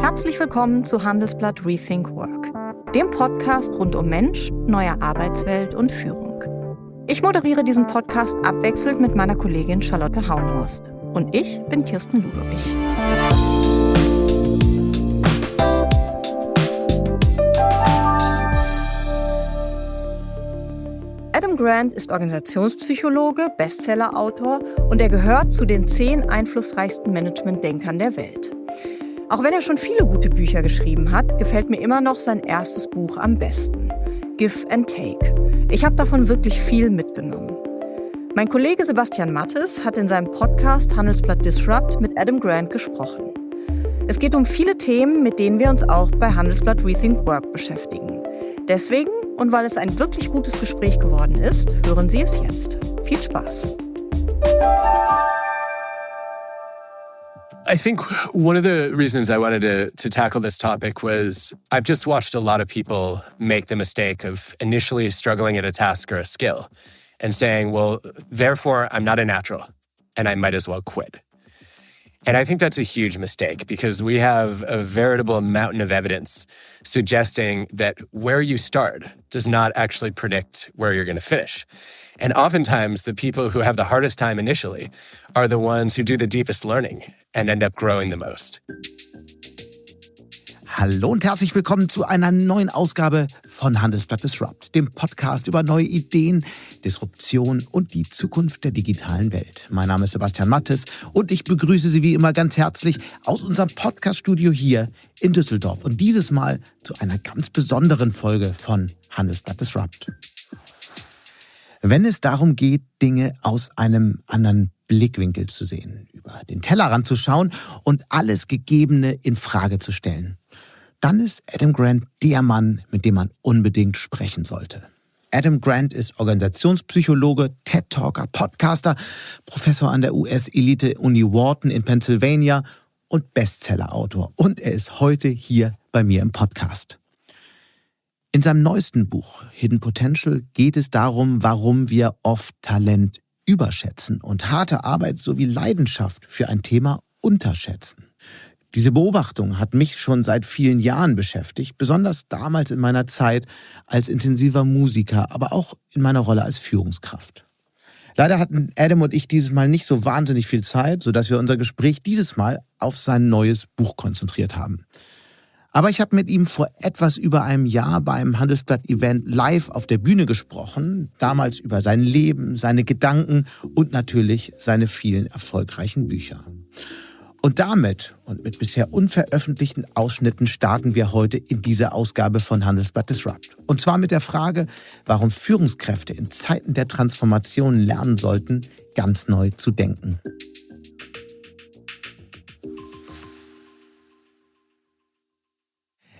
Herzlich willkommen zu Handelsblatt Rethink Work, dem Podcast rund um Mensch, neue Arbeitswelt und Führung. Ich moderiere diesen Podcast abwechselnd mit meiner Kollegin Charlotte Hauenhorst. Und ich bin Kirsten Ludowig. Adam Grant ist Organisationspsychologe, Bestseller-Autor und er gehört zu den 10 einflussreichsten Management-Denkern der Welt. Auch wenn er schon viele gute Bücher geschrieben hat, gefällt mir immer noch sein erstes Buch am besten. Give and Take. Ich habe davon wirklich viel mitgenommen. Mein Kollege Sebastian Matthes hat in seinem Podcast Handelsblatt Disrupt mit Adam Grant gesprochen. Es geht um viele Themen, mit denen wir uns auch bei Handelsblatt Rethink Work beschäftigen. Deswegen, und weil es ein wirklich gutes Gespräch geworden ist, hören Sie es jetzt. Viel Spaß! I think one of the reasons I wanted to tackle this topic was I've just watched a lot of people make the mistake of initially struggling at a task or a skill and saying, well, therefore I'm not a natural and I might as well quit. And I think that's a huge mistake because we have a veritable mountain of evidence suggesting that where you start does not actually predict where you're going to finish. And oftentimes, the people who have the hardest time initially are the ones who do the deepest learning and end up growing the most. Hallo und herzlich willkommen zu einer neuen Ausgabe von Handelsblatt Disrupt, dem Podcast über neue Ideen, Disruption und die Zukunft der digitalen Welt. Mein Name ist Sebastian Matthes und ich begrüße Sie wie immer ganz herzlich aus unserem Podcaststudio hier in Düsseldorf und dieses Mal zu einer ganz besonderen Folge von Handelsblatt Disrupt. Wenn es darum geht, Dinge aus einem anderen Blickwinkel zu sehen, über den Tellerrand zu schauen und alles Gegebene in Frage zu stellen, dann ist Adam Grant der Mann, mit dem man unbedingt sprechen sollte. Adam Grant ist Organisationspsychologe, TED-Talker, Podcaster, Professor an der US-Elite-Uni Wharton in Pennsylvania und Bestseller-Autor. Und er ist heute hier bei mir im Podcast. In seinem neuesten Buch Hidden Potential geht es darum, warum wir oft Talent überschätzen und harte Arbeit sowie Leidenschaft für ein Thema unterschätzen. Diese Beobachtung hat mich schon seit vielen Jahren beschäftigt, besonders damals in meiner Zeit als intensiver Musiker, aber auch in meiner Rolle als Führungskraft. Leider hatten Adam und ich dieses Mal nicht so wahnsinnig viel Zeit, sodass wir unser Gespräch dieses Mal auf sein neues Buch konzentriert haben. Aber ich habe mit ihm vor etwas über einem Jahr beim Handelsblatt-Event live auf der Bühne gesprochen, damals über sein Leben, seine Gedanken und natürlich seine vielen erfolgreichen Bücher. Und damit und mit bisher unveröffentlichten Ausschnitten starten wir heute in diese Ausgabe von Handelsblatt Disrupt. Und zwar mit der Frage, warum Führungskräfte in Zeiten der Transformation lernen sollten, ganz neu zu denken.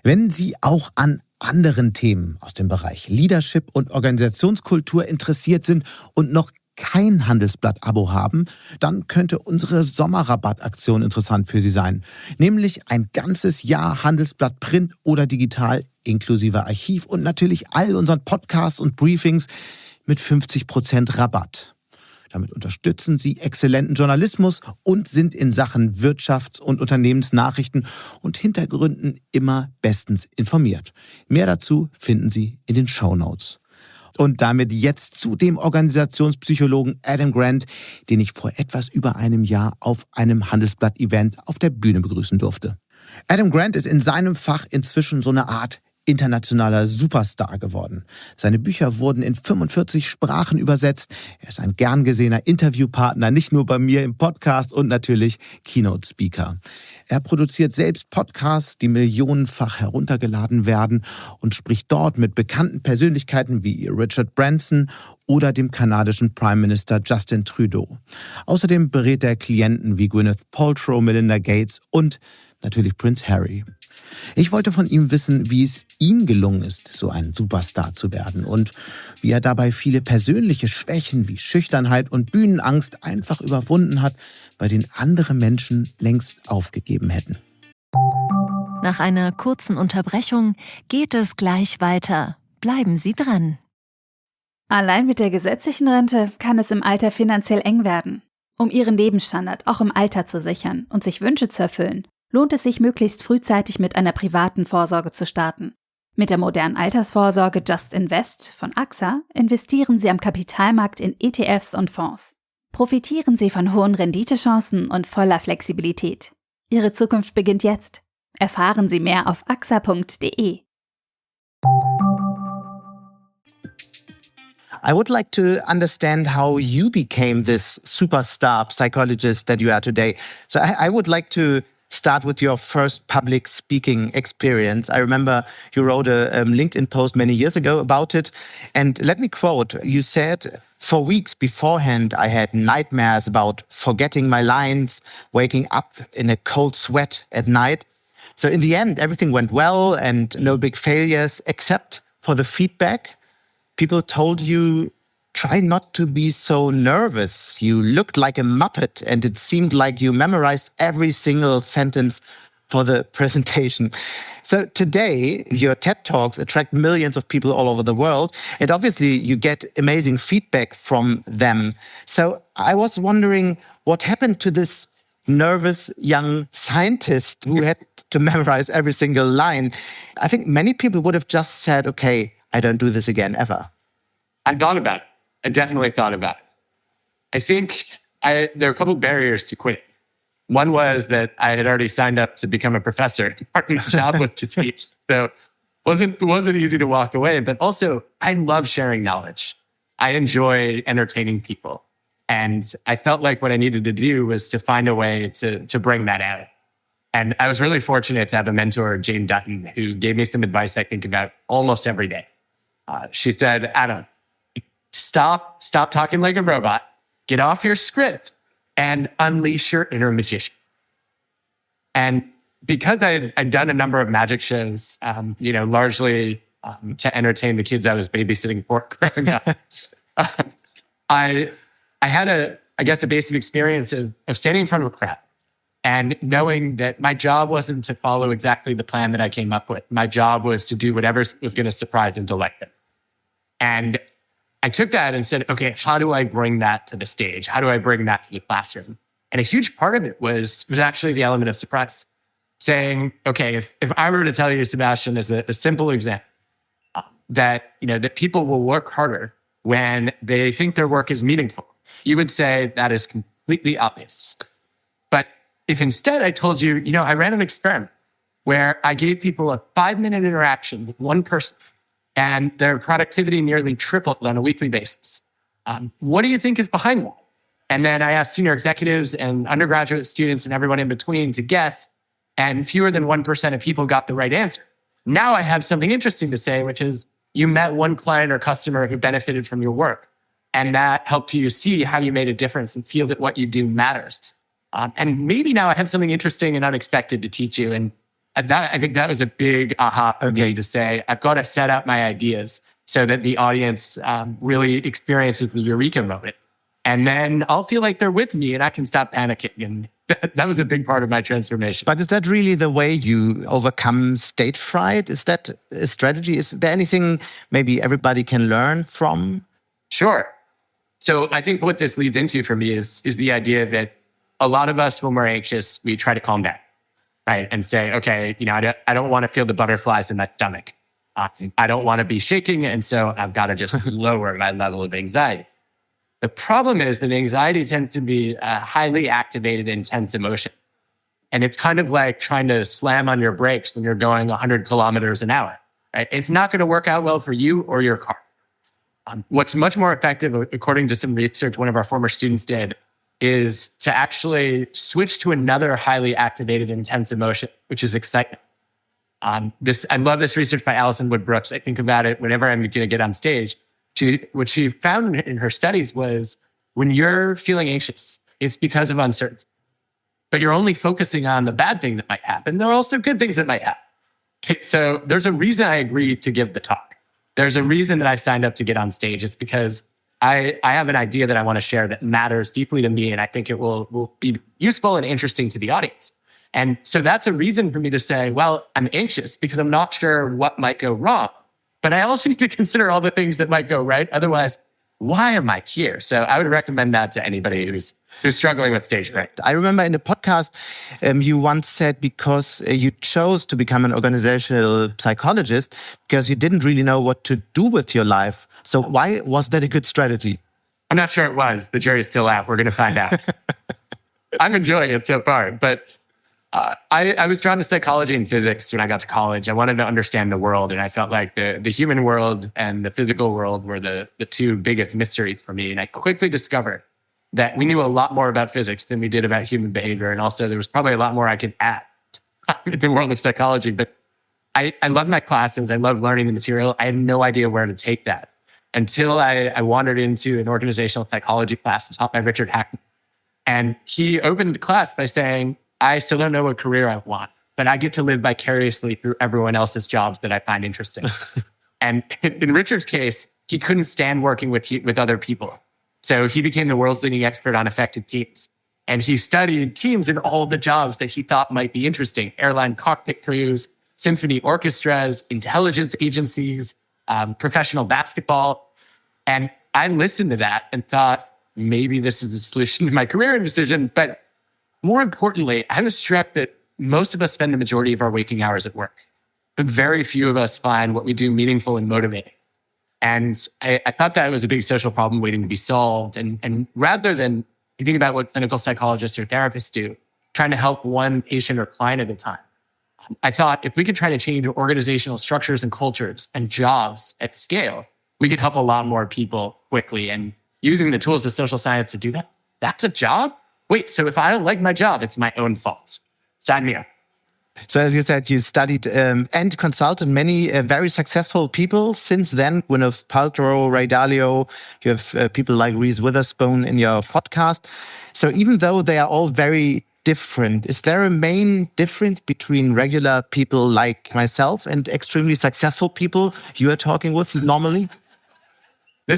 Wenn Sie auch an anderen Themen aus dem Bereich Leadership und Organisationskultur interessiert sind und noch kein Handelsblatt-Abo haben, dann könnte unsere Sommerrabattaktion interessant für Sie sein. Nämlich ein ganzes Jahr Handelsblatt Print oder digital inklusive Archiv und natürlich all unseren Podcasts und Briefings mit 50% Rabatt. Damit unterstützen Sie exzellenten Journalismus und sind in Sachen Wirtschafts- und Unternehmensnachrichten und Hintergründen immer bestens informiert. Mehr dazu finden Sie in den Shownotes. Und damit jetzt zu dem Organisationspsychologen Adam Grant, den ich vor etwas über einem Jahr auf einem Handelsblatt-Event auf der Bühne begrüßen durfte. Adam Grant ist in seinem Fach inzwischen so eine Art internationaler Superstar geworden. Seine Bücher wurden in 45 Sprachen übersetzt. Er ist ein gern gesehener Interviewpartner, nicht nur bei mir im Podcast und natürlich Keynote-Speaker. Er produziert selbst Podcasts, die millionenfach heruntergeladen werden und spricht dort mit bekannten Persönlichkeiten wie Richard Branson oder dem kanadischen Prime Minister Justin Trudeau. Außerdem berät er Klienten wie Gwyneth Paltrow, Melinda Gates und natürlich Prince Harry. Ich wollte von ihm wissen, wie es ihm gelungen ist, so ein Superstar zu werden und wie er dabei viele persönliche Schwächen wie Schüchternheit und Bühnenangst einfach überwunden hat, bei denen andere Menschen längst aufgegeben hätten. Nach einer kurzen Unterbrechung geht es gleich weiter. Bleiben Sie dran. Allein mit der gesetzlichen Rente kann es im Alter finanziell eng werden. Um Ihren Lebensstandard auch im Alter zu sichern und sich Wünsche zu erfüllen, lohnt es sich, möglichst frühzeitig mit einer privaten Vorsorge zu starten. Mit der modernen Altersvorsorge Just Invest von AXA investieren Sie am Kapitalmarkt in ETFs und Fonds. Profitieren Sie von hohen Renditechancen und voller Flexibilität. Ihre Zukunft beginnt jetzt. Erfahren Sie mehr auf axa.de. I would like to understand how you became this superstar psychologist that you are today. So I would like to start with your first public speaking experience. I remember you wrote a LinkedIn post many years ago about it. And let me quote, you said, "For weeks beforehand, I had nightmares about forgetting my lines, waking up in a cold sweat at night. So in the end, everything went well and no big failures, except for the feedback. People told you, try not to be so nervous. You looked like a Muppet and it seemed like you memorized every single sentence for the presentation." So today, your TED Talks attract millions of people all over the world. And obviously, you get amazing feedback from them. So I was wondering what happened to this nervous young scientist who had to memorize every single line. I think many people would have just said, okay, I don't do this again ever. I thought about it. I definitely thought about it. I think there are a couple of barriers to quit. One was that I had already signed up to become a professor. Part of my job was to teach. So it wasn't easy to walk away. But also, I love sharing knowledge. I enjoy entertaining people. And I felt like what I needed to do was to find a way to bring that out. And I was really fortunate to have a mentor, Jane Dutton, who gave me some advice I think about almost every day. She said, "Adam, stop talking like a robot, get off your script, and unleash your inner magician." And because I'd done a number of magic shows, largely to entertain the kids I was babysitting for growing up, I had a basic experience of standing in front of a crowd and knowing that my job wasn't to follow exactly the plan that I came up with. My job was to do whatever was going to surprise and delight them. And I took that and said, okay, how do I bring that to the stage? How do I bring that to the classroom? And a huge part of it was actually the element of surprise. Saying, okay, if I were to tell you, Sebastian, as a simple example, that people will work harder when they think their work is meaningful, you would say that is completely obvious. But if instead I told you, I ran an experiment where I gave people a 5-minute interaction with one person and their productivity nearly tripled on a weekly basis. What do you think is behind that? And then I asked senior executives and undergraduate students and everyone in between to guess, and fewer than 1% of people got the right answer. Now I have something interesting to say, which is you met one client or customer who benefited from your work, and that helped you see how you made a difference and feel that what you do matters. And maybe now I have something interesting and unexpected to teach you. And I think that was a big aha for me to say, I've got to set up my ideas so that the audience really experiences the eureka moment. And then I'll feel like they're with me and I can stop panicking. And that was a big part of my transformation. But is that really the way you overcome stage fright? Is that a strategy? Is there anything maybe everybody can learn from? Sure. So I think what this leads into for me is the idea that a lot of us, when we're anxious, we try to calm down, right? And say, okay, I don't want to feel the butterflies in my stomach. I don't want to be shaking. And so I've got to just lower my level of anxiety. The problem is that anxiety tends to be a highly activated, intense emotion. And it's kind of like trying to slam on your brakes when you're going 100 kilometers an hour, right? It's not going to work out well for you or your car. What's much more effective, according to some research one of our former students did, is to actually switch to another highly activated, intense emotion, which is excitement. I love this research by Alison Wood Brooks. I think about it whenever I'm going to get on stage. What she found in her studies was when you're feeling anxious, it's because of uncertainty. But you're only focusing on the bad thing that might happen. There are also good things that might happen. Okay, so there's a reason I agreed to give the talk. There's a reason that I signed up to get on stage. It's because I have an idea that I want to share that matters deeply to me, and I think it will be useful and interesting to the audience. And so that's a reason for me to say, well, I'm anxious because I'm not sure what might go wrong. But I also need to consider all the things that might go right. Otherwise, I'm not going to be able to deliver. And so why am I here? So I would recommend that to anybody who's struggling with stage fright. I remember in the podcast, you once said because you chose to become an organizational psychologist because you didn't really know what to do with your life. So why was that a good strategy? I'm not sure it was. The jury's still out. We're going to find out. I'm enjoying it so far. But I was drawn to psychology and physics when I got to college. I wanted to understand the world. And I felt like the human world and the physical world were the two biggest mysteries for me. And I quickly discovered that we knew a lot more about physics than we did about human behavior. And also there was probably a lot more I could add in the world of psychology. But I loved my classes. I loved learning the material. I had no idea where to take that until I wandered into an organizational psychology class taught by Richard Hackman. And he opened the class by saying, I still don't know what career I want, but I get to live vicariously through everyone else's jobs that I find interesting. And in Richard's case, he couldn't stand working with other people. So he became the world's leading expert on effective teams. And he studied teams in all the jobs that he thought might be interesting: airline cockpit crews, symphony orchestras, intelligence agencies, professional basketball. And I listened to that and thought, maybe this is a solution to my career decision. But more importantly, I was struck that most of us spend the majority of our waking hours at work, but very few of us find what we do meaningful and motivating. And I thought that was a big social problem waiting to be solved. And rather than thinking about what clinical psychologists or therapists do, trying to help one patient or client at a time, I thought if we could try to change organizational structures and cultures and jobs at scale, we could help a lot more people quickly. And using the tools of social science to do that, that's a job? Wait, so if I don't like my job, it's my own fault. Sign me up. So as you said, you studied and consulted many very successful people since then. Gwyneth Paltrow, Ray Dalio, you have people like Reese Witherspoon in your podcast. So even though they are all very different, is there a main difference between regular people like myself and extremely successful people you are talking with normally? I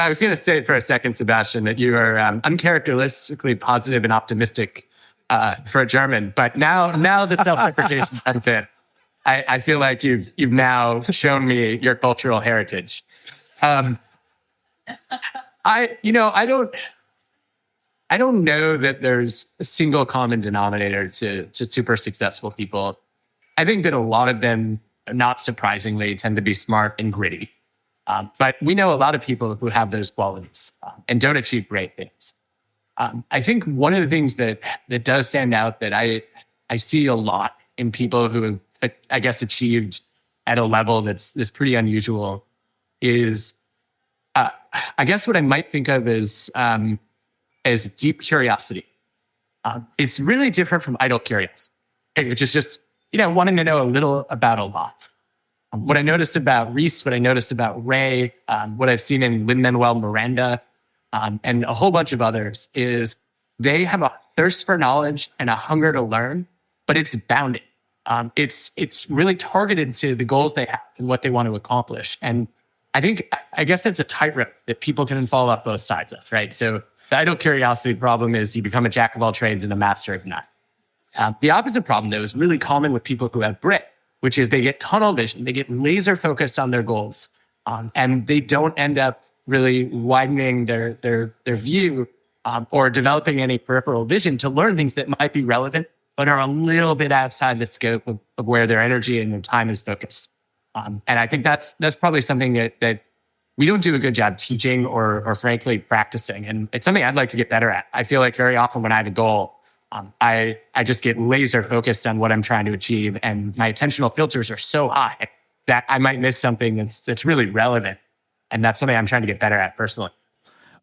was going to say for a second, Sebastian, that you are uncharacteristically positive and optimistic for a German. But now the self-deprecation comes in. I feel like you've now shown me your cultural heritage. I don't know that there's a single common denominator to super successful people. I think that a lot of them, not surprisingly, tend to be smart and gritty. But we know a lot of people who have those qualities and don't achieve great things. I think one of the things that does stand out that I see a lot in people who have, I guess, achieved at a level that's pretty unusual is, I guess, what I might think of as deep curiosity. It's really different from idle curiosity, which is just wanting to know a little about a lot. What I noticed about Reese, what I noticed about Ray, what I've seen in Lin-Manuel Miranda, and a whole bunch of others is they have a thirst for knowledge and a hunger to learn, but it's bounded. It's really targeted to the goals they have and what they want to accomplish. And I guess that's a tightrope that people can fall off both sides of, right? So the idle curiosity problem is you become a jack of all trades and a master of none. The opposite problem, though, is really common with people who have grit, which is they get tunnel vision, they get laser focused on their goals, and they don't end up really widening their view or developing any peripheral vision to learn things that might be relevant, but are a little bit outside the scope of where their energy and their time is focused. And I think that's probably something that we don't do a good job teaching or frankly practicing. And it's something I'd like to get better at. I feel like very often when I have a goal, I just get laser focused on what I'm trying to achieve, and my attentional filters are so high that I might miss something that's really relevant. And that's something I'm trying to get better at personally.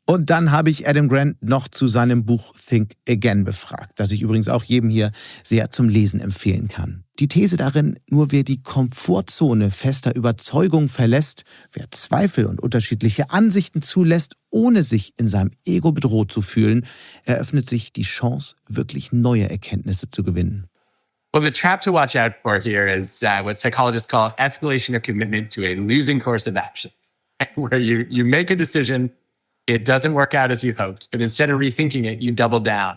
Und dann habe ich Adam Grant noch zu seinem Buch Think Again befragt, das ich übrigens auch jedem hier sehr zum Lesen empfehlen kann. Die These darin, nur wer die Komfortzone fester Überzeugung verlässt, wer Zweifel und unterschiedliche Ansichten zulässt, ohne sich in seinem Ego bedroht zu fühlen, eröffnet sich die Chance, wirklich neue Erkenntnisse zu gewinnen. Well, the trap to watch out for here is what psychologists call escalation of commitment to a losing course of action, where you make a decision, it doesn't work out as you hoped, but instead of rethinking it, you double down.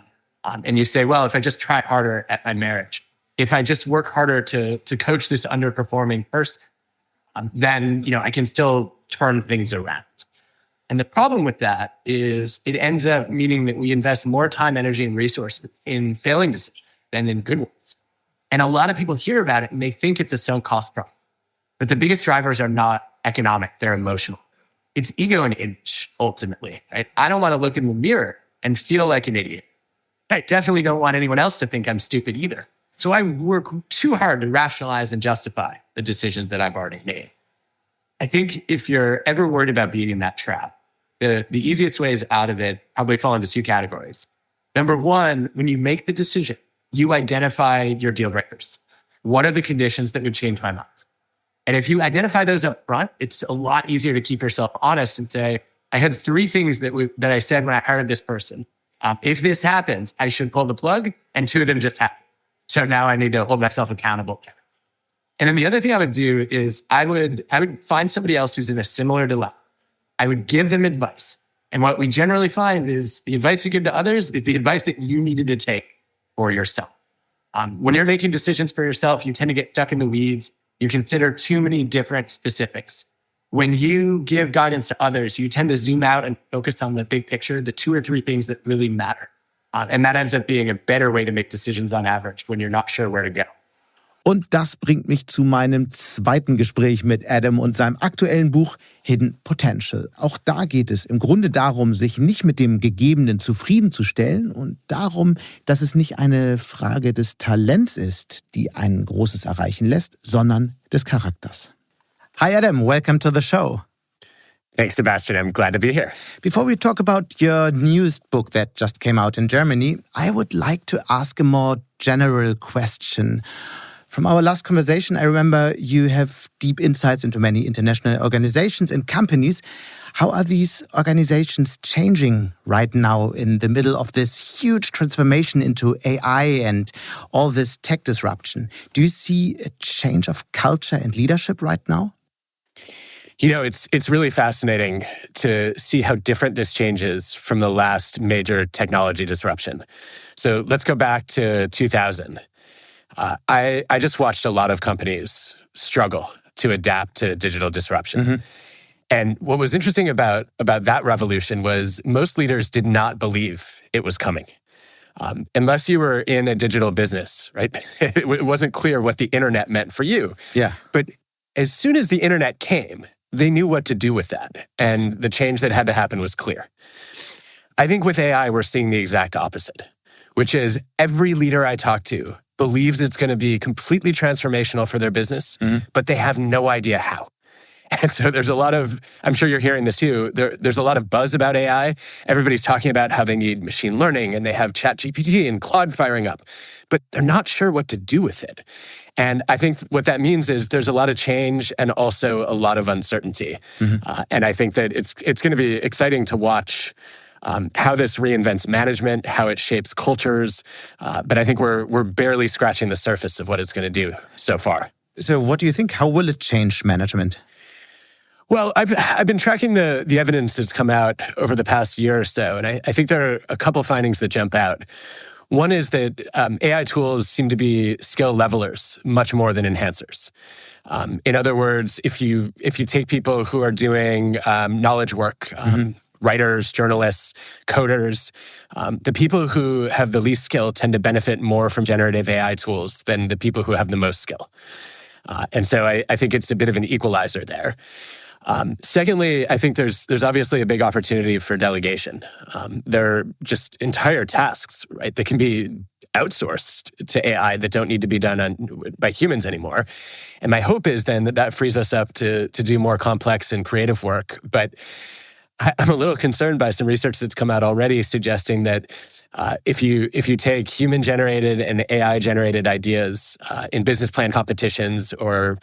And you say, well, if I just try harder at my marriage, if I just work harder to coach this underperforming person, then I can still turn things around. And the problem with that is it ends up meaning that we invest more time, energy, and resources in failing decisions than in good ones. And a lot of people hear about it and they think it's a sunk cost problem. But the biggest drivers are not economic, they're emotional. It's ego and image, ultimately. Right? I don't want to look in the mirror and feel like an idiot. I definitely don't want anyone else to think I'm stupid either. So I work too hard to rationalize and justify the decisions that I've already made. I think if you're ever worried about being in that trap, the easiest ways out of it probably fall into two categories. Number one, when you make the decision, you identify your deal breakers. What are the conditions that would change my mind? And if you identify those up front, it's a lot easier to keep yourself honest and say, I had three things that I said when I hired this person. If this happens, I should pull the plug, and two of them just happened. So now I need to hold myself accountable. And then the other thing I would do is I would find somebody else who's in a similar dilemma. I would give them advice. And what we generally find is the advice you give to others is the advice that you needed to take for yourself. When you're making decisions for yourself, you tend to get stuck in the weeds. You consider too many different specifics. When you give guidance to others, you tend to zoom out and focus on the big picture, the two or three things that really matter. And that ends up being a better way to make decisions on average when you're not sure where to go. Und das bringt mich zu meinem zweiten Gespräch mit Adam und seinem aktuellen Buch Hidden Potential. Auch da geht es im Grunde darum, sich nicht mit dem Gegebenen zufriedenzustellen und darum, dass es nicht eine Frage des Talents ist, die ein Großes erreichen lässt, sondern des Charakters. Hi Adam, welcome to the show. Thanks, Sebastian. I'm glad to be here. Before we talk about your newest book that just came out in Germany, I would like to ask a more general question. From our last conversation, I remember you have deep insights into many international organizations and companies. How are these organizations changing right now in the middle of this huge transformation into AI and all this tech disruption? Do you see a change of culture and leadership right now? You know, it's really fascinating to see how different this change is from the last major technology disruption. So let's go back to 2000. I just watched a lot of companies struggle to adapt to digital disruption. Mm-hmm. And what was interesting about that revolution was most leaders did not believe it was coming. Unless you were in a digital business, right? It wasn't clear what the internet meant for you. Yeah. But as soon as the internet came, they knew what to do with that. And the change that had to happen was clear. I think with AI, we're seeing the exact opposite, which is every leader I talk to believes it's going to be completely transformational for their business, but they have no idea how. And so there's a lot of, I'm sure you're hearing this too, there's a lot of buzz about AI. Everybody's talking about how they need machine learning and they have ChatGPT and Claude firing up, but they're not sure what to do with it. And I think what that means is there's a lot of change and also a lot of uncertainty. Mm-hmm. And I think that it's going to be exciting to watch how this reinvents management, how it shapes cultures. But I think we're barely scratching the surface of what it's going to do so far. So what do you think? How will it change management? Well, I've been tracking the evidence that's come out over the past year or so, and I think there are a couple findings that jump out. One is that AI tools seem to be skill levelers much more than enhancers. In other words, if you take people who are doing knowledge work, writers, journalists, coders, the people who have the least skill tend to benefit more from generative AI tools than the people who have the most skill. And so I think it's a bit of an equalizer there. Secondly, I think there's obviously a big opportunity for delegation. There are just entire tasks, right, that can be outsourced to AI that don't need to be done by humans anymore. And my hope is then that frees us up to do more complex and creative work. But I'm a little concerned by some research that's come out already suggesting that if you take human-generated and AI-generated ideas in business plan competitions or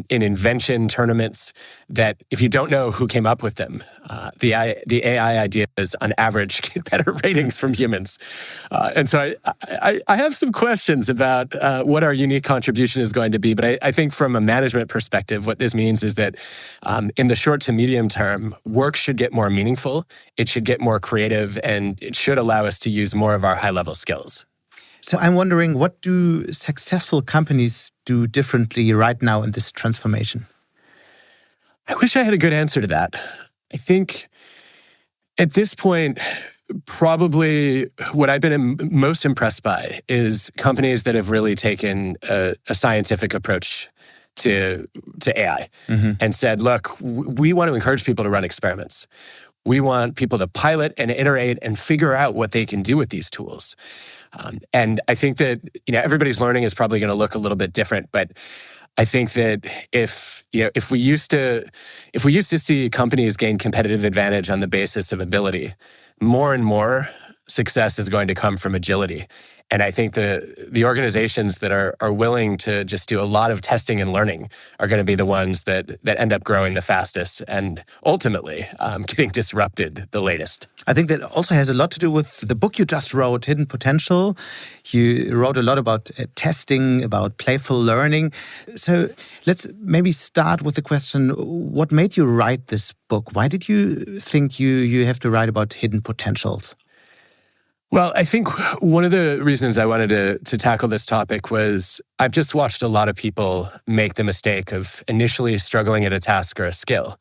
in invention tournaments, that if you don't know who came up with them, the AI ideas on average get better ratings from humans. And so I have some questions about what our unique contribution is going to be. But I think from a management perspective, what this means is that in the short to medium term, work should get more meaningful, it should get more creative, and it should allow us to use more of our high-level skills. So I'm wondering, what do successful companies do differently right now in this transformation? I wish I had a good answer to that. I think At this point, probably what I've been most impressed by is companies that have really taken a scientific approach to AI and said, look, we want to encourage people to run experiments. We want people to pilot and iterate and figure out what they can do with these tools. And I think that everybody's learning is probably going to look a little bit different, but I think that if we used to see companies gain competitive advantage on the basis of ability, more and more success is going to come from agility. And I think the organizations that are willing to just do a lot of testing and learning are going to be the ones that end up growing the fastest and ultimately getting disrupted the latest. I think that also has a lot to do with the book you just wrote, Hidden Potential. You wrote a lot about testing, about playful learning. So let's maybe start with the question, what made you write this book? Why did you think you have to write about hidden potentials? Well, I think one of the reasons I wanted to tackle this topic was I've just watched a lot of people make the mistake of initially struggling at a task or a skill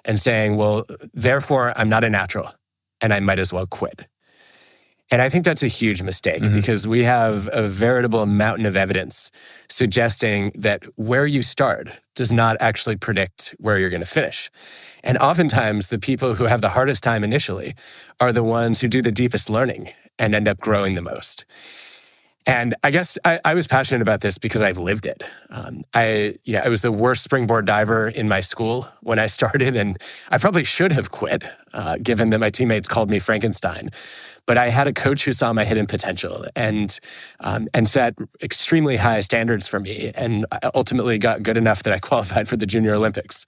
and saying, well, therefore, I'm not a natural and I might as well quit. And I think that's a huge mistake because we have a veritable mountain of evidence suggesting that where you start does not actually predict where you're going to finish. And oftentimes, the people who have the hardest time initially are the ones who do the deepest learning and end up growing the most. And I guess I was passionate about this because I've lived it. I was the worst springboard diver in my school when I started, and I probably should have quit, given that my teammates called me Frankenstein. But I had a coach who saw my hidden potential and set extremely high standards for me, and I ultimately got good enough that I qualified for the Junior Olympics.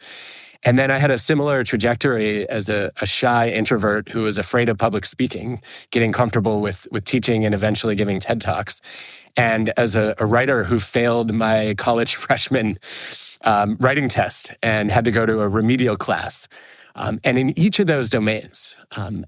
And then I had a similar trajectory as a shy introvert who was afraid of public speaking, getting comfortable with teaching and eventually giving TED Talks. And as a writer who failed my college freshman writing test and had to go to a remedial class. And in each of those domains,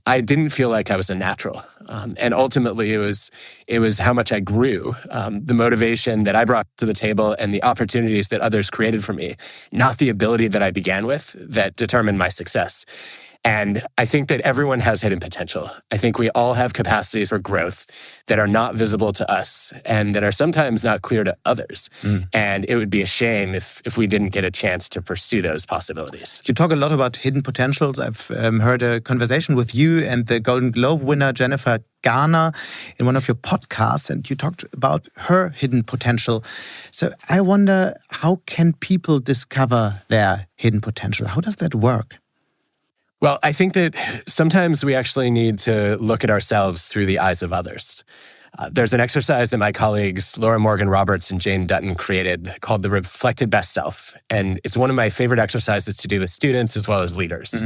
I didn't feel like I was a natural. And ultimately, it was how much I grew, the motivation that I brought to the table and the opportunities that others created for me, not the ability that I began with that determined my success. And I think that everyone has hidden potential. I think we all have capacities for growth that are not visible to us and that are sometimes not clear to others. And it would be a shame if we didn't get a chance to pursue those possibilities. You talk a lot about hidden potentials. I've heard a conversation with you and the Golden Globe winner, Jennifer Garner, in one of your podcasts, and you talked about her hidden potential. So I wonder, how can people discover their hidden potential? How does that work? Well, I think that sometimes we actually need to look at ourselves through the eyes of others. There's an exercise that my colleagues Laura Morgan Roberts and Jane Dutton created called the Reflected Best Self. And it's one of my favorite exercises to do with students as well as leaders.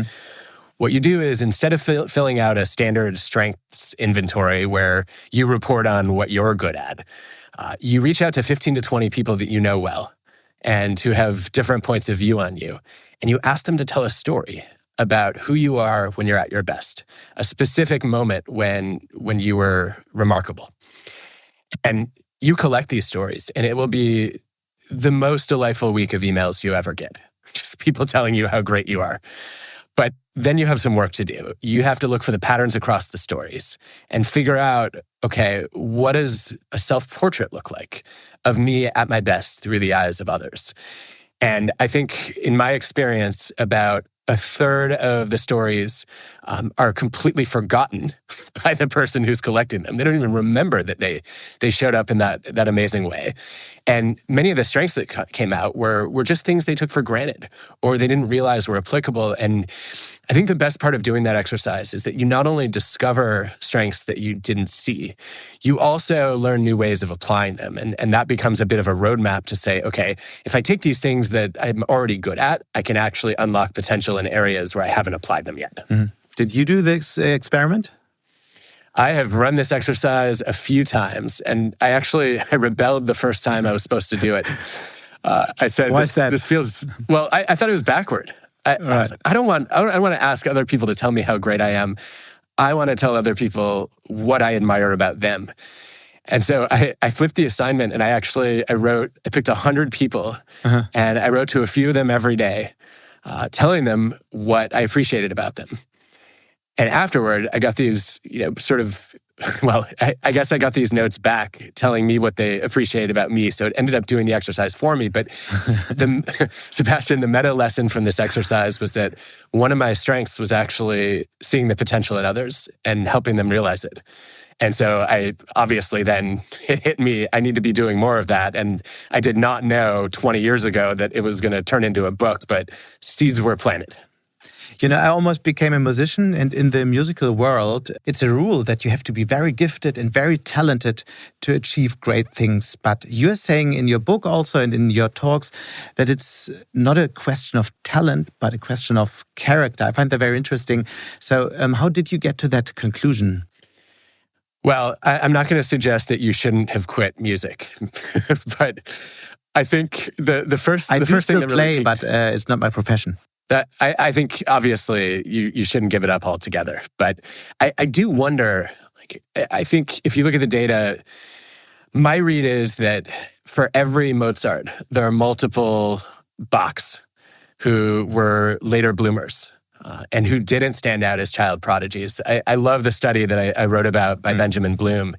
What you do is instead of filling out a standard strengths inventory where you report on what you're good at, you reach out to 15 to 20 people that you know well and who have different points of view on you. And you ask them to tell a story about who you are when you're at your best, a specific moment when you were remarkable. And you collect these stories, and it will be the most delightful week of emails you ever get. Just people telling you how great you are. But then you have some work to do. You have to look for the patterns across the stories and figure out, okay, what does a self-portrait look like of me at my best through the eyes of others? And I think in my experience, about a third of the stories are completely forgotten by the person who's collecting them. They don't even remember that they showed up in that amazing way. And many of the strengths that came out were just things they took for granted or they didn't realize were applicable. And I think the best part of doing that exercise is that you not only discover strengths that you didn't see, you also learn new ways of applying them. And that becomes a bit of a roadmap to say, okay, if I take these things that I'm already good at, I can actually unlock potential in areas where I haven't applied them yet. Did you do this experiment? I have run this exercise a few times, and I rebelled the first time I was supposed to do it. I said, this feels, well, I thought it was backward. I was like, I don't want to ask other people to tell me how great I am. I want to tell other people what I admire about them. And so I flipped the assignment and I picked 100 people and I wrote to a few of them every day, telling them what I appreciated about them. And afterward, I got these, I guess I got these notes back telling me what they appreciated about me. So it ended up doing the exercise for me. But Sebastian, the meta lesson from this exercise was that one of my strengths was actually seeing the potential in others and helping them realize it. And so it hit me, I need to be doing more of that. And I did not know 20 years ago that it was going to turn into a book, but seeds were planted. I almost became a musician, and in the musical world, it's a rule that you have to be very gifted and very talented to achieve great things. But you're saying in your book also and in your talks that it's not a question of talent, but a question of character. I find that very interesting. So how did you get to that conclusion? Well, I'm not going to suggest that you shouldn't have quit music, but I think the first thing that really play, but it's not my profession. I think obviously you shouldn't give it up altogether. But I do wonder, I think if you look at the data, my read is that for every Mozart, there are multiple Bachs who were later bloomers and who didn't stand out as child prodigies. I love the study that I wrote about by Benjamin Bloom,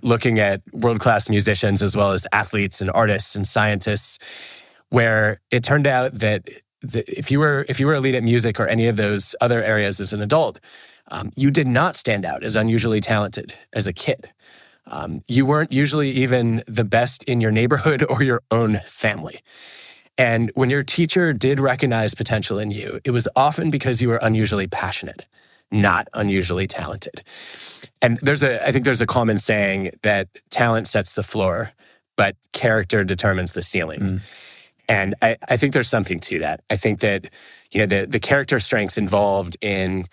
looking at world-class musicians as well as athletes and artists and scientists, where it turned out that if you were elite at music or any of those other areas as an adult, you did not stand out as unusually talented as a kid. You weren't usually even the best in your neighborhood or your own family. And when your teacher did recognize potential in you, it was often because you were unusually passionate, not unusually talented. And I think there's a common saying that talent sets the floor, but character determines the ceiling. And I think there's something to that. I think that the character strengths involved in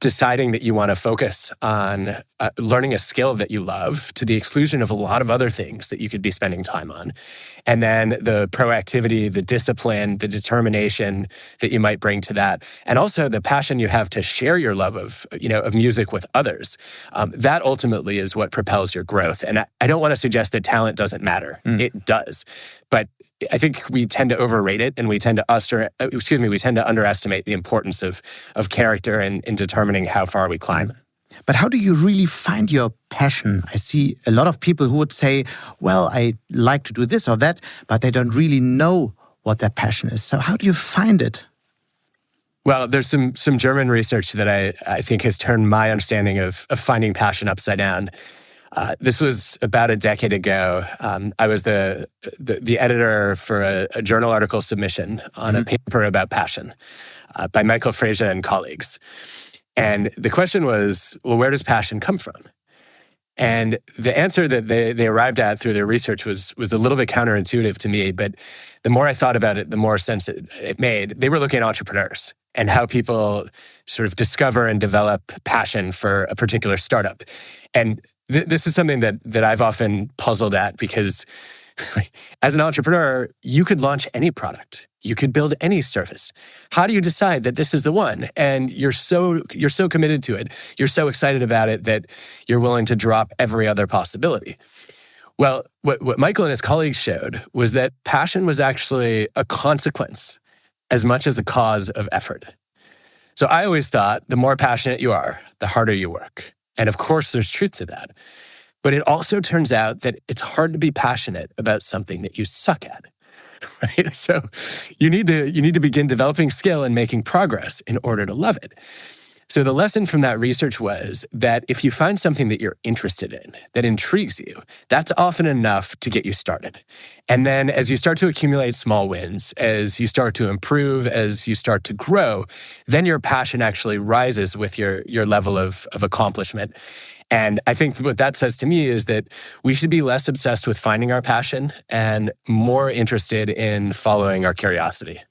deciding that you want to focus on learning a skill that you love to the exclusion of a lot of other things that you could be spending time on. And then the proactivity, the discipline, the determination that you might bring to that. And also the passion you have to share your love of music with others. That ultimately is what propels your growth. And I don't want to suggest that talent doesn't matter. It does. But I think we tend to overrate it, and we tend to underestimate the importance of character in determining how far we climb. But how do you really find your passion? I see a lot of people who would say, well, I like to do this or that, but they don't really know what their passion is. So how do you find it? Well, there's some German research that I think has turned my understanding of finding passion upside down. This was about a decade ago. I was the editor for a journal article submission on a paper about passion by Michael Fraser and colleagues. And the question was, well, where does passion come from? And the answer that they arrived at through their research was a little bit counterintuitive to me, but the more I thought about it, the more sense it made. They were looking at entrepreneurs and how people sort of discover and develop passion for a particular startup. And this is something that I've often puzzled at, because as an entrepreneur, you could launch any product. You could build any service. How do you decide that this is the one? And you're so committed to it, you're so excited about it that you're willing to drop every other possibility. Well, what Michael and his colleagues showed was that passion was actually a consequence as much as a cause of effort. So I always thought the more passionate you are, the harder you work. And of course, there's truth to that. But it also turns out that it's hard to be passionate about something that you suck at, right? So you need to begin developing skill and making progress in order to love it. So the lesson from that research was that if you find something that you're interested in, that intrigues you, that's often enough to get you started. And then as you start to accumulate small wins, as you start to improve, as you start to grow, then your passion actually rises with your level of accomplishment. And I think what that says to me is that we should be less obsessed with finding our passion and more interested in following our curiosity.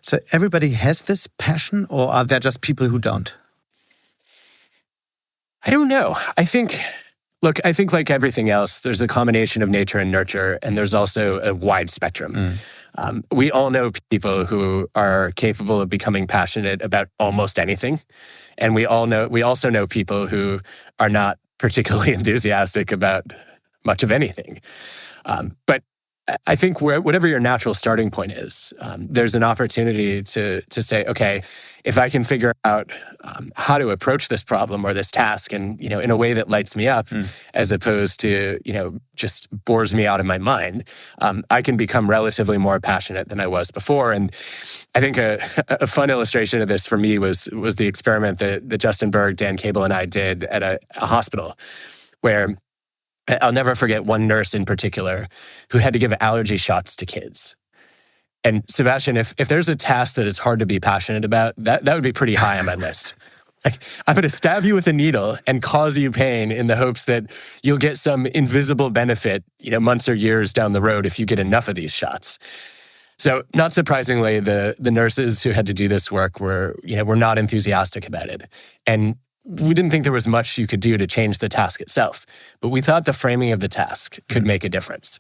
So everybody has this passion, or are there just people who don't? I don't know. I think like everything else, there's a combination of nature and nurture, and there's also a wide spectrum. We all know people who are capable of becoming passionate about almost anything. And we also know people who are not particularly enthusiastic about much of anything. But I think whatever your natural starting point is, there's an opportunity to say, okay, if I can figure out how to approach this problem or this task and, in a way that lights me up, as opposed to, just bores me out of my mind, I can become relatively more passionate than I was before. And I think a fun illustration of this for me was the experiment that Justin Berg, Dan Cable, and I did at a hospital, where I'll never forget one nurse in particular who had to give allergy shots to kids. And Sebastian, if there's a task that it's hard to be passionate about, that would be pretty high on my list. Like, I'm going to stab you with a needle and cause you pain in the hopes that you'll get some invisible benefit, months or years down the road if you get enough of these shots. So, not surprisingly, the nurses who had to do this work were not enthusiastic about it. And we didn't think there was much you could do to change the task itself, but we thought the framing of the task could make a difference.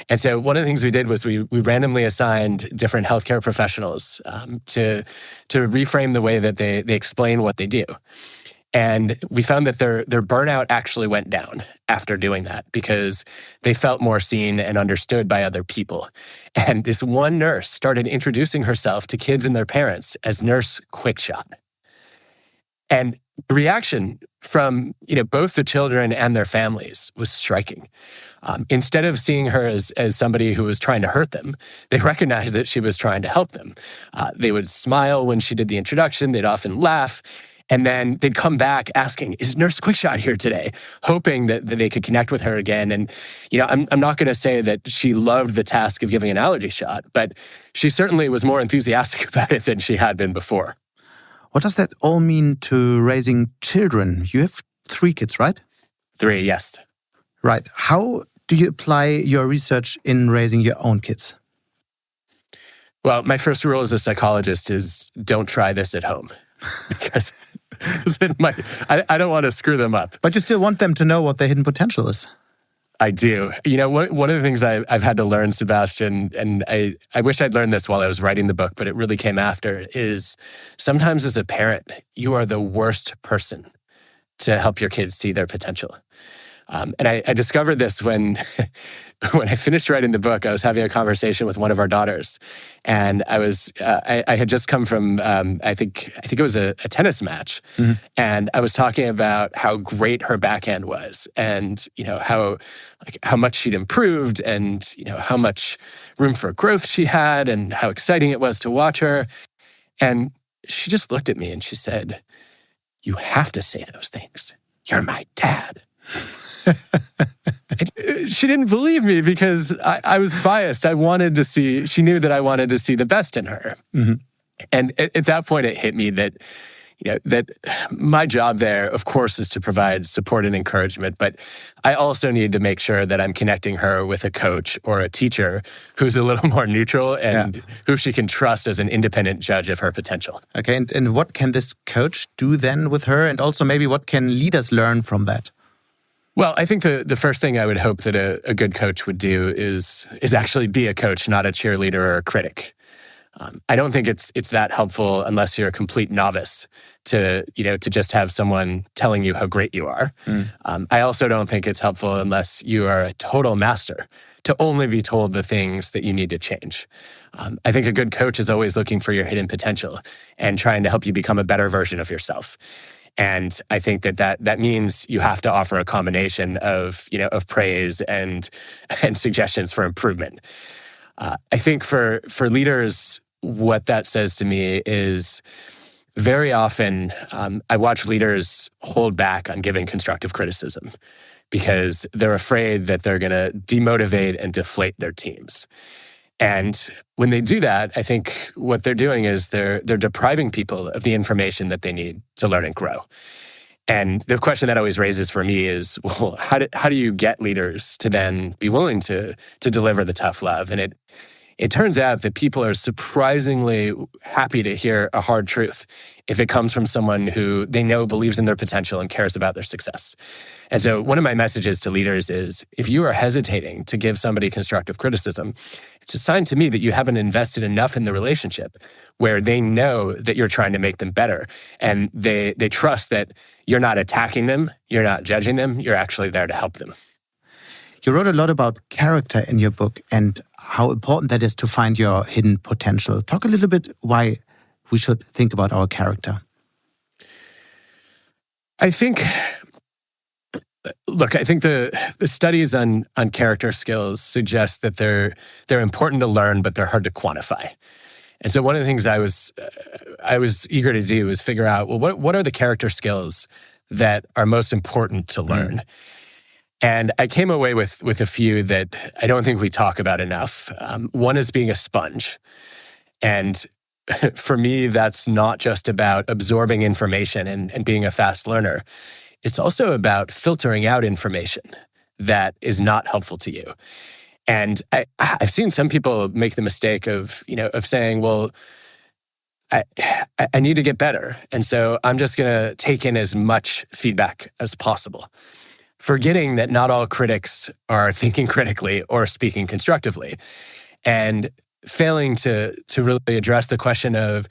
And so one of the things we did was we randomly assigned different healthcare professionals to reframe the way that they explain what they do. And we found that their burnout actually went down after doing that because they felt more seen and understood by other people. And this one nurse started introducing herself to kids and their parents as Nurse Quickshot. And the reaction from both the children and their families was striking. Instead of seeing her as somebody who was trying to hurt them, they recognized that she was trying to help them. They would smile when she did the introduction. They'd often laugh. And then they'd come back asking, is Nurse Quickshot here today? Hoping that they could connect with her again. And, I'm not going to say that she loved the task of giving an allergy shot, but she certainly was more enthusiastic about it than she had been before. What does that all mean to raising children? You have 3 kids, right? 3, yes. Right. How do you apply your research in raising your own kids? Well, my first rule as a psychologist is don't try this at home. Because I don't want to screw them up. But you still want them to know what their hidden potential is. I do. One of the things I've had to learn, Sebastian, and I wish I'd learned this while I was writing the book, but it really came after, is sometimes as a parent, you are the worst person to help your kids see their potential. And I discovered this when I finished writing the book. I was having a conversation with one of our daughters, and I had just come from I think it was a tennis match, and I was talking about how great her backhand was, and how much she'd improved, and how much room for growth she had, and how exciting it was to watch her. And she just looked at me and she said, "You have to say those things. You're my dad." She didn't believe me because I was biased. She knew that I wanted to see the best in her. Mm-hmm. And at that point, it hit me that, that my job there, of course, is to provide support and encouragement, but I also need to make sure that I'm connecting her with a coach or a teacher who's a little more neutral and who she can trust as an independent judge of her potential. Okay, and what can this coach do then with her? And also maybe what can leaders learn from that? Well, I think the first thing I would hope that a good coach would do is actually be a coach, not a cheerleader or a critic. I don't think it's that helpful unless you're a complete novice to just have someone telling you how great you are. I also don't think it's helpful unless you are a total master to only be told the things that you need to change. I think a good coach is always looking for your hidden potential and trying to help you become a better version of yourself. And I think that means you have to offer a combination of praise and suggestions for improvement. I think for leaders, what that says to me is very often I watch leaders hold back on giving constructive criticism because they're afraid that they're going to demotivate and deflate their teams. And when they do that, I think what they're doing is they're depriving people of the information that they need to learn and grow. And the question that always raises for me is, well, how do you get leaders to then be willing to deliver the tough love? And it turns out that people are surprisingly happy to hear a hard truth if it comes from someone who they know believes in their potential and cares about their success. And so one of my messages to leaders is, if you are hesitating to give somebody constructive criticism, it's a sign to me that you haven't invested enough in the relationship where they know that you're trying to make them better. And they trust that you're not attacking them, you're not judging them, you're actually there to help them. You wrote a lot about character in your book and how important that is to find your hidden potential. Talk a little bit why we should think about our character. I think the studies on character skills suggest that they're important to learn, but they're hard to quantify. And so one of the things I was eager to do was figure out, well, what are the character skills that are most important to learn? And I came away with a few that I don't think we talk about enough. One is being a sponge. And for me, that's not just about absorbing information and being a fast learner. It's also about filtering out information that is not helpful to you. And I've seen some people make the mistake of saying, well, I need to get better. And so I'm just going to take in as much feedback as possible, forgetting that not all critics are thinking critically or speaking constructively, and failing to really address the question of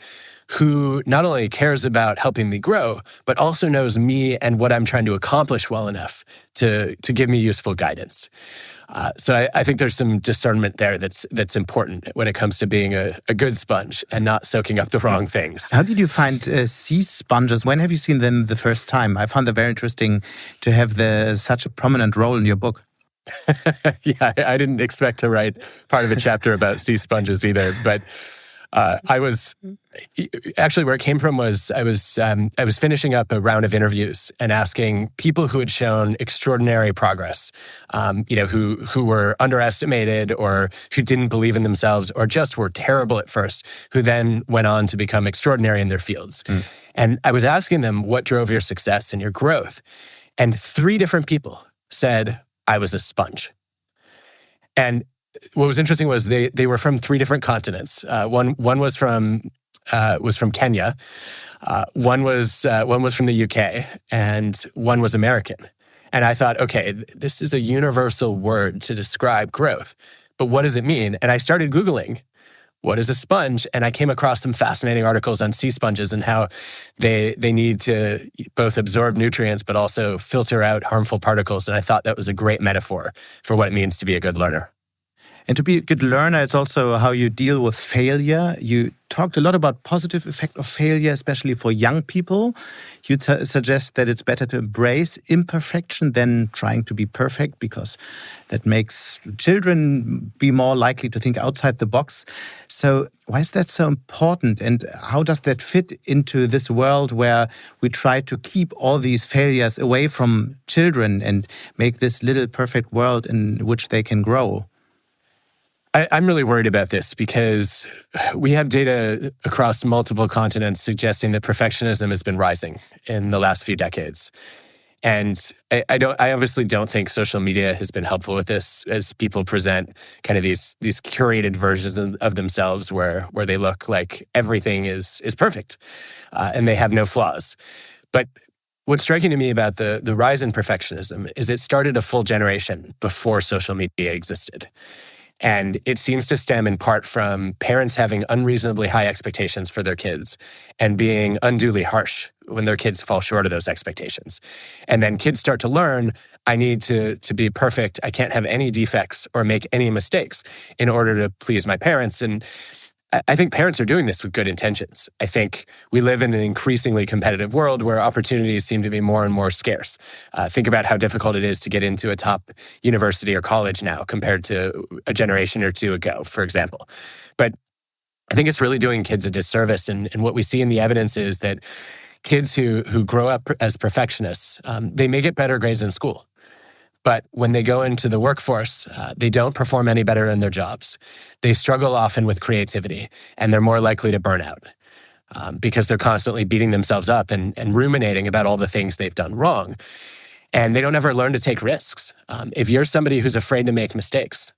who not only cares about helping me grow, but also knows me and what I'm trying to accomplish well enough to give me useful guidance. So I think there's some discernment there that's important when it comes to being a good sponge and not soaking up the wrong things. How did you find sea sponges? When have you seen them the first time? I found it very interesting to have such a prominent role in your book. Yeah, I didn't expect to write part of a chapter about sea sponges either, but I was actually, where it came from was I was finishing up a round of interviews and asking people who had shown extraordinary progress, who were underestimated or who didn't believe in themselves or just were terrible at first, who then went on to become extraordinary in their fields. And I was asking them, what drove your success and your growth? And 3 different people said, I was a sponge. And what was interesting was they were from 3 different continents. One was from Kenya, one was from the UK, and one was American. And I thought, okay, this is a universal word to describe growth, but what does it mean? And I started Googling, what is a sponge? And I came across some fascinating articles on sea sponges and how they need to both absorb nutrients, but also filter out harmful particles. And I thought that was a great metaphor for what it means to be a good learner. And to be a good learner, it's also how you deal with failure. You talked a lot about positive effect of failure, especially for young people. You suggest that it's better to embrace imperfection than trying to be perfect, because that makes children be more likely to think outside the box. So why is that so important? And how does that fit into this world where we try to keep all these failures away from children and make this little perfect world in which they can grow? I'm really worried about this because we have data across multiple continents suggesting that perfectionism has been rising in the last few decades. And I obviously don't think social media has been helpful with this, as people present kind of these curated versions of themselves where they look like everything is perfect and they have no flaws. But what's striking to me about the rise in perfectionism is it started a full generation before social media existed. And it seems to stem in part from parents having unreasonably high expectations for their kids and being unduly harsh when their kids fall short of those expectations. And then kids start to learn, I need to be perfect. I can't have any defects or make any mistakes in order to please my parents. And I think parents are doing this with good intentions. I think we live in an increasingly competitive world where opportunities seem to be more and more scarce. Think about how difficult it is to get into a top university or college now compared to a generation or 2 ago, for example. But I think it's really doing kids a disservice. And what we see in the evidence is that kids who grow up as perfectionists, they may get better grades in school. But when they go into the workforce, they don't perform any better in their jobs. They struggle often with creativity, and they're more likely to burn out because they're constantly beating themselves up and ruminating about all the things they've done wrong. And they don't ever learn to take risks. If you're somebody who's afraid to make mistakes,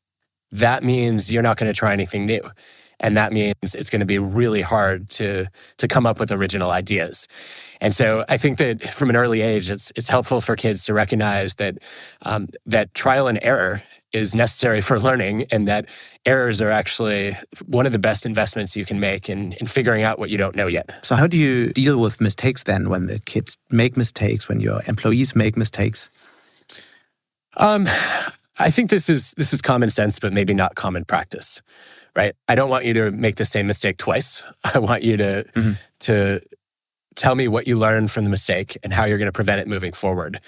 that means you're not going to try anything new. And that means it's going to be really hard to come up with original ideas. And so I think that from an early age, it's helpful for kids to recognize that that trial and error is necessary for learning, and that errors are actually one of the best investments you can make in figuring out what you don't know yet. So how do you deal with mistakes then, when the kids make mistakes, when your employees make mistakes? I think this is common sense, but maybe not common practice, right? I don't want you to make the same mistake twice. I want you to tell me what you learned from the mistake and how you're going to prevent it moving forward.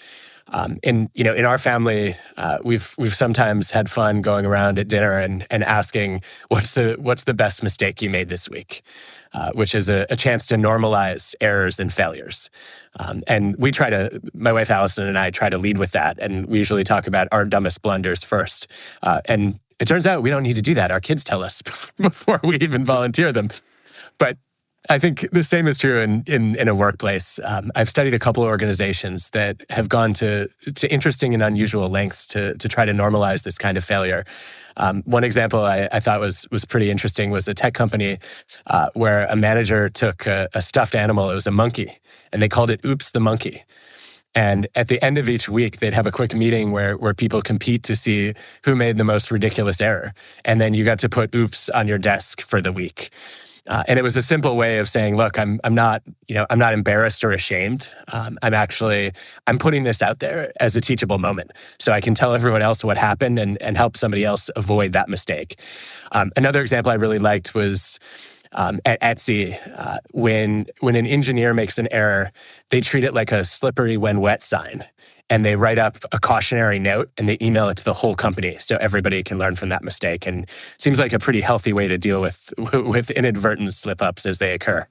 In our family, we've sometimes had fun going around at dinner and asking, what's the best mistake you made this week, which is a chance to normalize errors and failures. And my wife Allison and I try to lead with that, and we usually talk about our dumbest blunders first. And it turns out we don't need to do that. Our kids tell us before we even volunteer them. But I think the same is true in a workplace. I've studied a couple of organizations that have gone to interesting and unusual lengths to try to normalize this kind of failure. One example I thought was pretty interesting was a tech company where a manager took a stuffed animal. It was a monkey, and they called it Oops the Monkey. And at the end of each week, they'd have a quick meeting where people compete to see who made the most ridiculous error. And then you got to put Oops on your desk for the week. And it was a simple way of saying, look, I'm not embarrassed or ashamed. I'm putting this out there as a teachable moment so I can tell everyone else what happened and help somebody else avoid that mistake. Another example I really liked was at Etsy, when an engineer makes an error, they treat it like a slippery when wet sign. And they write up a cautionary note and they email it to the whole company so everybody can learn from that mistake. And it seems like a pretty healthy way to deal with inadvertent slip-ups as they occur.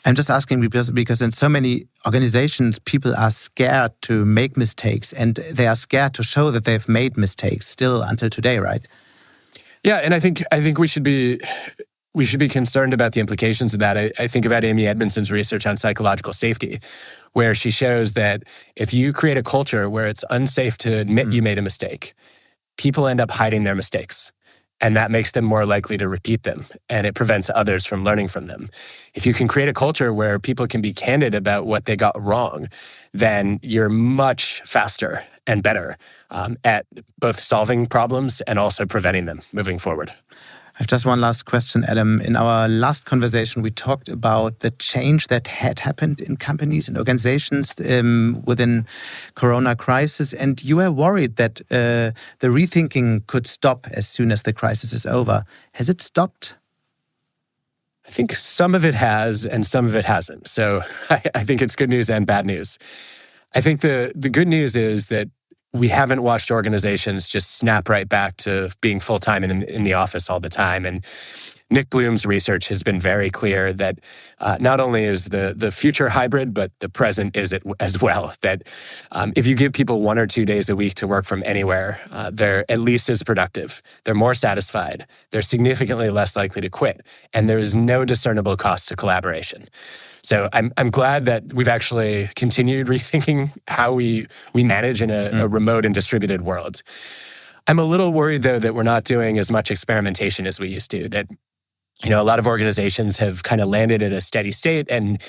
I'm just asking because in so many organizations, people are scared to make mistakes and they are scared to show that they've made mistakes still until today, right? Yeah, and I think we should be concerned about the implications of that. I think about Amy Edmondson's research on psychological safety, where she shows that if you create a culture where it's unsafe to admit you made a mistake, people end up hiding their mistakes. And that makes them more likely to repeat them, and it prevents others from learning from them. If you can create a culture where people can be candid about what they got wrong, then you're much faster and better at both solving problems and also preventing them moving forward. I have just one last question, Adam. In our last conversation, we talked about the change that had happened in companies and organizations within Corona crisis, and you were worried that the rethinking could stop as soon as the crisis is over. Has it stopped? I think some of it has and some of it hasn't. So I think it's good news and bad news. I think the good news is that we haven't watched organizations just snap right back to being full-time in the office all the time. And Nick Bloom's research has been very clear that not only is the future hybrid, but the present is it as well. That if you give people 1 or 2 days a week to work from anywhere, they're at least as productive. They're more satisfied. They're significantly less likely to quit. And there is no discernible cost to collaboration. So I'm glad that we've actually continued rethinking how we manage in a remote and distributed world. I'm a little worried, though, that we're not doing as much experimentation as we used to, that a lot of organizations have kind of landed at a steady state and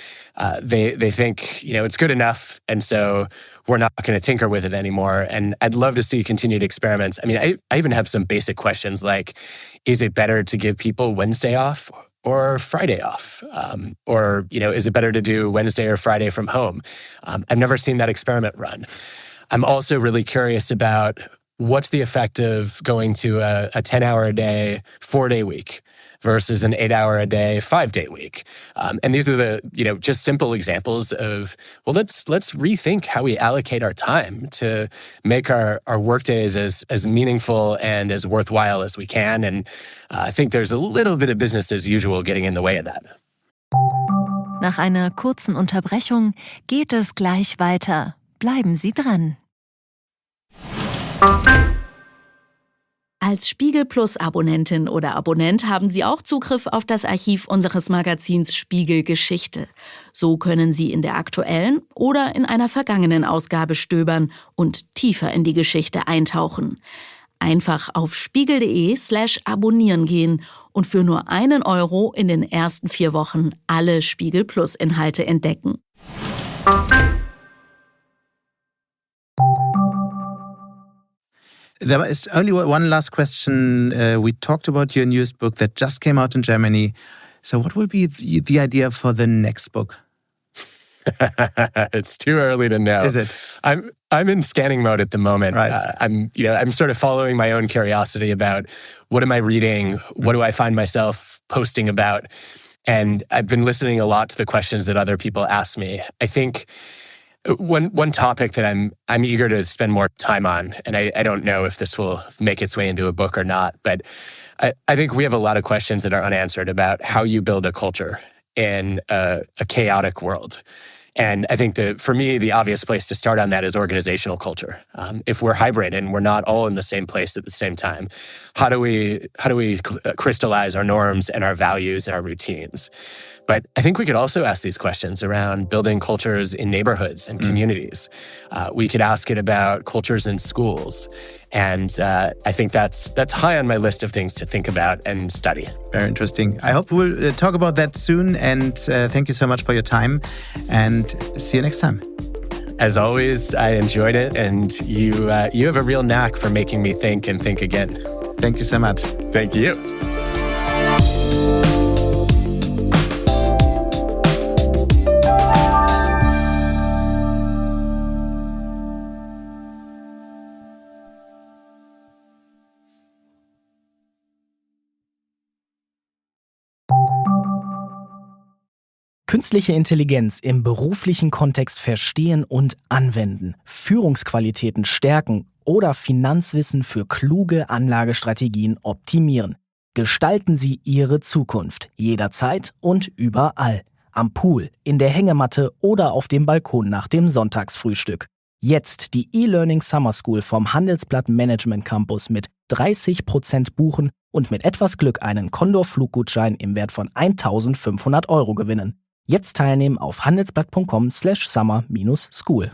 they think, it's good enough. And so we're not going to tinker with it anymore. And I'd love to see continued experiments. I mean, I even have some basic questions like, is it better to give people Wednesday off or Friday off? Or is it better to do Wednesday or Friday from home? I've never seen that experiment run. I'm also really curious about what's the effect of going to a 10-hour-a-day, 4-day week versus an 8-hour-a-day, 5-day week. And these are the, just simple examples of, well, let's rethink how we allocate our time to make our work days as meaningful and as worthwhile as we can. And I think there's a little bit of business as usual getting in the way of that. Nach einer kurzen Unterbrechung geht es gleich weiter. Bleiben Sie dran. Als Spiegel Plus Abonnentin oder Abonnent haben Sie auch Zugriff auf das Archiv unseres Magazins Spiegel Geschichte. So können Sie in der aktuellen oder in einer vergangenen Ausgabe stöbern und tiefer in die Geschichte eintauchen. Einfach auf spiegel.de/abonnieren gehen und für nur €1 in den ersten 4 Wochen alle Spiegel Plus Inhalte entdecken. There is only one last question. We talked about your newest book that just came out in Germany. So what will be the idea for the next book? It's too early to know. Is it? I'm I'm in scanning mode at the moment. Right. I'm sort of following my own curiosity about what am I reading? What do I find myself posting about? And I've been listening a lot to the questions that other people ask me. I think one topic that I'm eager to spend more time on, and I don't know if this will make its way into a book or not, but I think we have a lot of questions that are unanswered about how you build a culture in a chaotic world. And I think that for me, the obvious place to start on that is organizational culture. If we're hybrid and we're not all in the same place at the same time, how do we crystallize our norms and our values and our routines? But I think we could also ask these questions around building cultures in neighborhoods and communities. We could ask it about cultures in schools. And I think that's high on my list of things to think about and study. Very interesting. I hope we'll talk about that soon. And thank you so much for your time. And see you next time. As always, I enjoyed it. And you have a real knack for making me think and think again. Thank you so much. Thank you. Künstliche Intelligenz im beruflichen Kontext verstehen und anwenden, Führungsqualitäten stärken oder Finanzwissen für kluge Anlagestrategien optimieren. Gestalten Sie Ihre Zukunft jederzeit und überall. Am Pool, in der Hängematte oder auf dem Balkon nach dem Sonntagsfrühstück. Jetzt die E-Learning Summer School vom Handelsblatt Management Campus mit 30% buchen und mit etwas Glück einen Condor-Fluggutschein im Wert von 1.500 € gewinnen. Jetzt teilnehmen auf handelsblatt.com/summer-school.